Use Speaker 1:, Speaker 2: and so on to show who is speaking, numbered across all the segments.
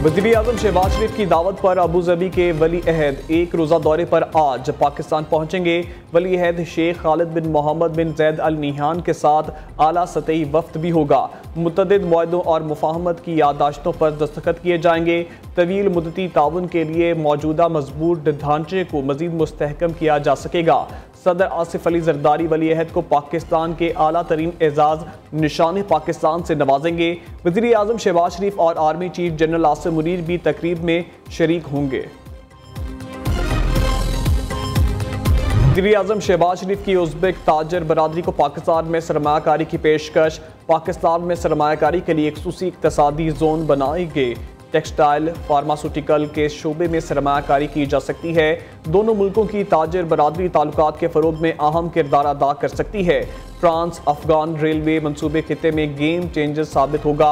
Speaker 1: वज़ीर आज़म शहबाज शरीफ की दावत पर अबू धाबी के वली अहद एक रोज़ा दौरे पर आज पाकिस्तान पहुंचेंगे। वली अहद शेख खालिद बिन मोहम्मद बिन जैद अल नहियान के साथ आला सतही वफ्द भी होगा। मुतअद्दिद मुआहदों और मुफाहमत की याददाश्तों पर दस्तखत किए जाएंगे। तवील मुद्दती ताउन के लिए मौजूदा मजबूत ढांचे को मजीद मुस्तहकम किया जा सकेगा। सदर आसिफ अली जरदारी वली अहद को पाकिस्तान के आला तरीन एजाज निशान पाकिस्तान से नवाजेंगे। वज़ीर आज़म शहबाज शरीफ और army chief general Asim Munir भी तकरीब में शरीक होंगे। वज़ीर आज़म शहबाज शरीफ की उज़्बेक ताजर बरादरी को पाकिस्तान में सरमायाकारी की पेशकश। पाकिस्तान में सरमायाकारी के लिए एक खुसूसी इक़्तिसादी जोन बनाएंगे। टेक्सटाइल फार्मास्यूटिकल के शोबे में सरमायाकारी की जा सकती है। दोनों मुल्कों की ताजर बरादरी ताल्लुकात के फ़रोग में अहम किरदार अदा कर सकती है। फ्रांस अफगान रेलवे मंसूबे खिते में गेम चेंजर साबित होगा।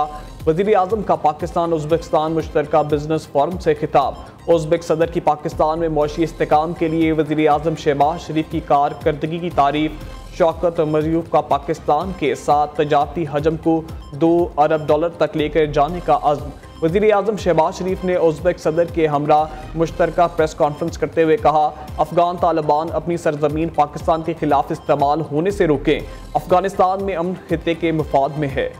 Speaker 1: वज़ीर आज़म का पाकिस्तान उज़्बेकिस्तान मुश्तरका बिजनेस फोरम से खिताब। उज़्बेक सदर की पाकिस्तान में मौशी इस्तेकाम के लिए वज़ीर आज़म शहबाज शरीफ की कारकर्दगी की तारीफ। शौकत मरियूफ का पाकिस्तान के साथ तजारती हजम को $2 अरब तक लेकर जाने का अज़्म। वज़ीर आज़म शहबाज शरीफ ने उज़्बेक सदर के हमरा मुश्तरका प्रेस कॉन्फ्रेंस करते हुए कहा, अफगान तालिबान अपनी सरजमीन पाकिस्तान के खिलाफ इस्तेमाल होने से रोकें। अफगानिस्तान में अमन खिते के मफाद में है।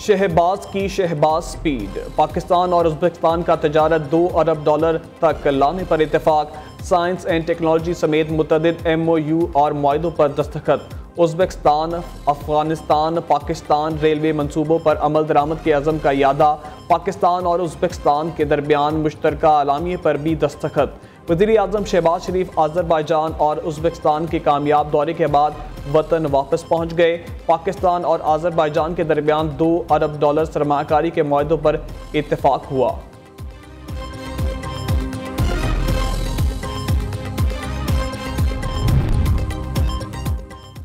Speaker 1: शहबाज की शहबाज स्पीड। पाकिस्तान और उज़्बेकिस्तान का तजारत $2 अरब तक लाने पर इत्तेफाक। साइंस एंड टेक्नोलॉजी समेत मुतअद्दिद MOU और मुआहदों पर दस्तखत। उज़्बेकिस्तान अफगानिस्तान पाकिस्तान रेलवे मंसूबों पर अमल दरामद के अज़म का यादा। पाकिस्तान और उज़्बेकिस्तान के दरमियान मुश्तरका अलामिये पर भी दस्तखत। वज़ीर आज़म शहबाज शरीफ अज़रबैजान और उज़्बेकिस्तान के कामयाब दौरे के बाद वतन वापस पहुँच गए। पाकिस्तान और अज़रबैजान के दरमियान $2 अरब सरमायाकारी के मुआहदों पर इत्तेफाक हुआ।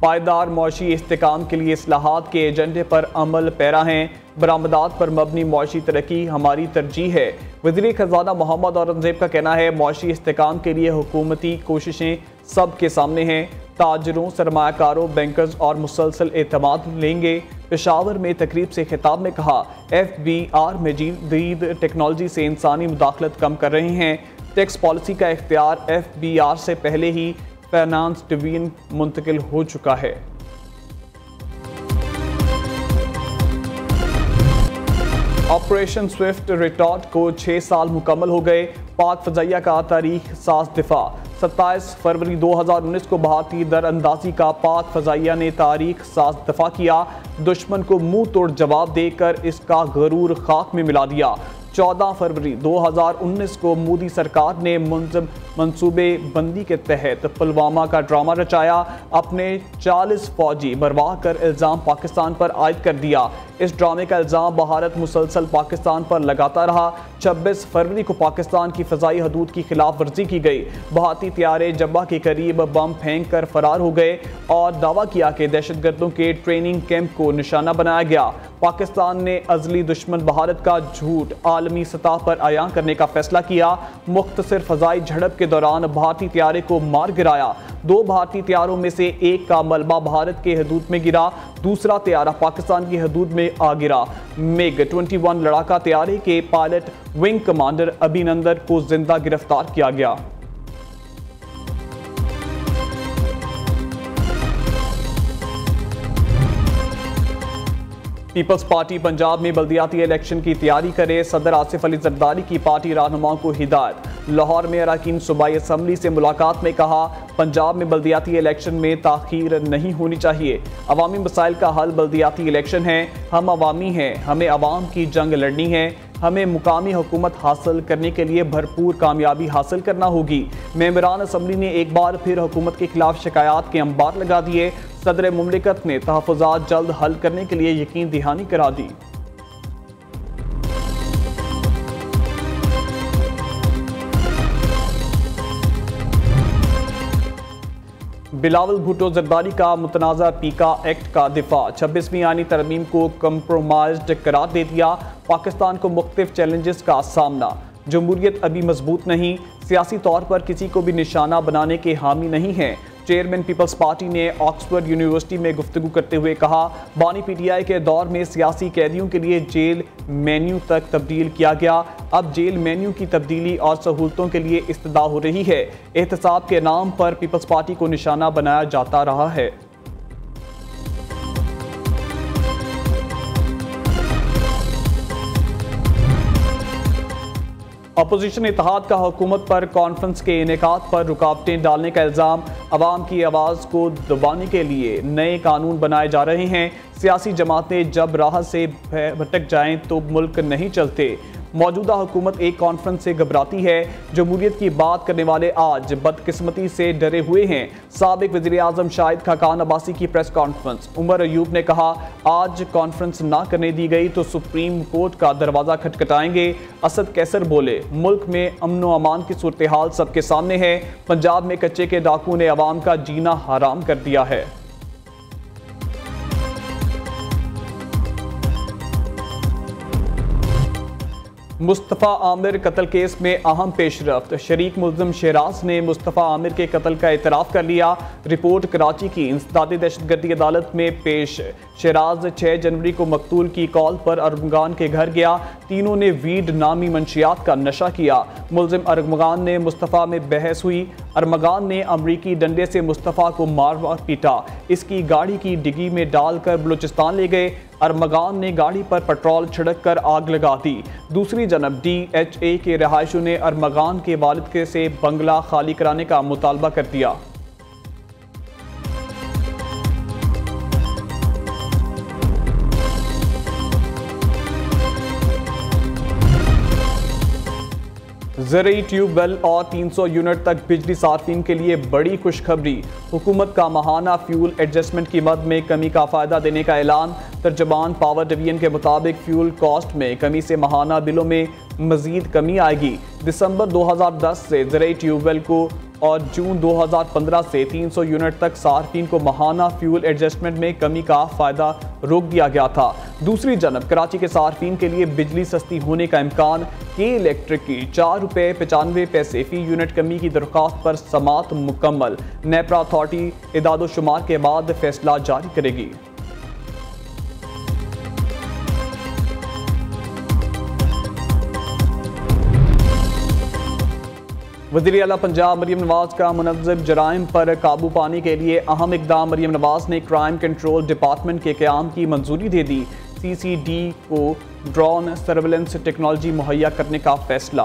Speaker 1: पायदार मौशी इस्तेकाम के लिए इस्लाहात के एजेंडे पर अमल पैरा हैं। बरामदात पर मबनी मौशी तरक्की हमारी तरजीह है। वज़ीर ख़जाना मोहम्मद औरंगज़ेब का कहना है, मौशी इस्तेकाम के लिए हुकूमती कोशिशें सब के सामने हैं। ताजरों सरमायाकारों बैंकर्स और मुसलसल एतमाद लेंगे। पेशावर में तकरीब से खिताब में कहा, FBR में जदीद टेक्नोलॉजी से इंसानी मुदाखलत कम कर रहे हैं। टैक्स पॉलिसी का इख्तियार FBR से पहले ही फाइनेंस डिवीजन मुंतकिल हो चुका है। ऑपरेशन स्विफ्ट रिटॉर्ट को 6 साल मुकम्मल हो गए। पाक फ़ज़ाइया का तारीख साज दिफा। 27 फरवरी 2019 को भारतीय दरअंदाजी का पाक फ़ज़ाइया ने तारीख साज दफा किया। दुश्मन को मुंह तोड़ जवाब देकर इसका गरूर खाक में मिला दिया। 14 फरवरी 2019 को मोदी सरकार ने मुंज़म मंसूबे बंदी के तहत पुलवामा का ड्रामा रचाया। अपने 40 फौजी बरवा कर इल्ज़ाम पाकिस्तान पर आयद कर दिया। इस ड्रामे का इल्ज़ाम भारत मुसलसल पाकिस्तान पर लगाता रहा। 26 फरवरी को पाकिस्तान की फ़ज़ाई हदूद की खिलाफ वर्जी की गई। भारतीय तैयारे जब्बा के करीब बम फेंक कर फरार हो गए और दावा किया कि दहशतगर्दों के ट्रेनिंग कैंप को निशाना बनाया गया। पाकिस्तान ने अज़ली दुश्मन भारत का झूठ आलमी सतह पर आयां करने का फैसला किया। मुख्तसर फ़ज़ाई झड़प के दौरान भारतीय तैयारे को मार गिराया। 2 भारतीय तैयारों में से एक का मलबा भारत के हदूद में गिरा, दूसरा तैयारा पाकिस्तान की हदूद में आ गिरा। MiG-21 लड़ाका तैयारे के पायलट विंग कमांडर अभिनंदन को जिंदा गिरफ्तार किया गया। पीपल्स पार्टी पंजाब में बल्दियाती इलेक्शन की तैयारी करे। सदर आसिफ अली जरदारी की पार्टी रहनुमाओं को हिदायत। लाहौर में अरकान सूबाई असम्बली से मुलाकात में कहा, पंजाब में बल्दियाती इलेक्शन में ताख़ीर नहीं होनी चाहिए। अवामी मसाइल का हल बल्दियाती इलेक्शन है। हम अवामी हैं, हमें अवाम की जंग लड़नी है। हमें मुकामी हुकूमत हासिल करने के लिए भरपूर कामयाबी हासिल करना होगी। मेंबरान असम्बली ने एक बार फिर हुकूमत के खिलाफ शिकायत के अंबार लगा दिए। सदर मुमलिकत ने तहफ़्फ़ुज़ात जल्द हल करने के लिए यकीन दहानी करा दी। बिलावल भुट्टो जरदारी का मुतनाज़ा पीका एक्ट का दिफा। 26वीं आईनी तरमीम को कंप्रोमाइज्ड करार दे दिया। पाकिस्तान को मुख्तलिफ चैलेंजेस का सामना। जमहूरियत अभी मजबूत नहीं, सियासी तौर पर किसी को भी निशाना बनाने के हामी नहीं हैं। चेयरमैन पीपल्स पार्टी ने ऑक्सफोर्ड यूनिवर्सिटी में गुफ्तगू करते हुए कहा, बानी पीटीआई के दौर में सियासी कैदियों के लिए जेल मेन्यू तक तब्दील किया गया। अब जेल मेन्यू की तब्दीली और सहूलतों के लिए इस्तदा हो रही है। एहतसाब के नाम पर पीपल्स पार्टी को निशाना बनाया जाता रहा है। अपोजिशन इत्तेहाद का हुकूमत पर कॉन्फ्रेंस के इनेकाद पर रुकावटें डालने का इल्ज़ाम। अवाम की आवाज़ को दबाने के लिए नए कानून बनाए जा रहे हैं। सियासी जमातें जब राह से भटक जाएं तो मुल्क नहीं चलते। मौजूदा हुकूमत एक कॉन्फ्रेंस से घबराती है। जमहूरियत की बात करने वाले आज बदकिस्मती से डरे हुए हैं। साबिक वज़ीर आज़म शाहिद खाकान अब्बासी की प्रेस कॉन्फ्रेंस। उमर अयूब ने कहा, आज कॉन्फ्रेंस ना करने दी गई तो सुप्रीम कोर्ट का दरवाज़ा खटखटाएंगे। असद कैसर बोले, मुल्क में अमन व अमान की सूरत हाल सबके सामने है। पंजाब में कच्चे के डाकू ने अवाम का जीना हराम कर दिया है। मुस्तफ़ा आमिर कत्ल केस में अहम पेशरफ्त। शरीक मुल्ज़िम शहराज ने मुस्तफ़ा आमिर के कत्ल का एतराफ़ कर लिया। रिपोर्ट कराची की इंसदादी दहशतगर्दी अदालत में पेश। शहराज 6 जनवरी को मकतूल की कॉल पर अरमगान के घर गया। तीनों ने वीड नामी मंशियात का नशा किया। मुल्ज़िम अरमगान ने मुस्तफ़ा में बहस हुई। अरमगान ने अमरीकी डंडे से मुस्तफ़ा को मार पीटा। इसकी गाड़ी की डिग्गी में डालकर बलूचिस्तान ले गए। अरमगान ने गाड़ी पर पेट्रोल छिड़क कर आग लगा दी। दूसरी जानब DHA के रहायशों ने अरमगान के वालिद से बंगला खाली कराने का मुतालबा कर दिया। ज़रूरी ट्यूबवेल और 300 यूनिट तक बिजली सार्फिन के लिए बड़ी खुशखबरी। हुकूमत का माहाना फ्यूल एडजस्टमेंट की मद में कमी का फ़ायदा देने का ऐलान। तर्जमान पावर डिवीजन के मुताबिक फ्यूल कॉस्ट में कमी से माहाना बिलों में मजीद कमी आएगी। दिसंबर 2010 से ज़रूरी ट्यूबवेल को और जून 2015 से 300 यूनिट तक सार्फिन को माहाना फ्यूल एडजस्टमेंट में कमी का फ़ायदा रोक दिया गया था। दूसरी जानब कराची के सार्फिन के लिए बिजली सस्ती होने का इम्कान। के इलेक्ट्रिक की ₹4.95 फ़ी यूनिट कमी की दरख्वास्त पर समात मुकम्मल। नेपरा अथॉरिटी इदाद-ओ-शुमार के बाद फैसला जारी करेगी। वज़ीर आला पंजाब मरियम नवाज का मुनज़्ज़म जराइम पर काबू पाने के लिए अहम इक़दाम। मरियम नवाज ने क्राइम कंट्रोल डिपार्टमेंट के क़याम की मंजूरी दे दी। CCD को ड्रोन सर्वेलेंस टेक्नोलॉजी मुहैया करने का फैसला।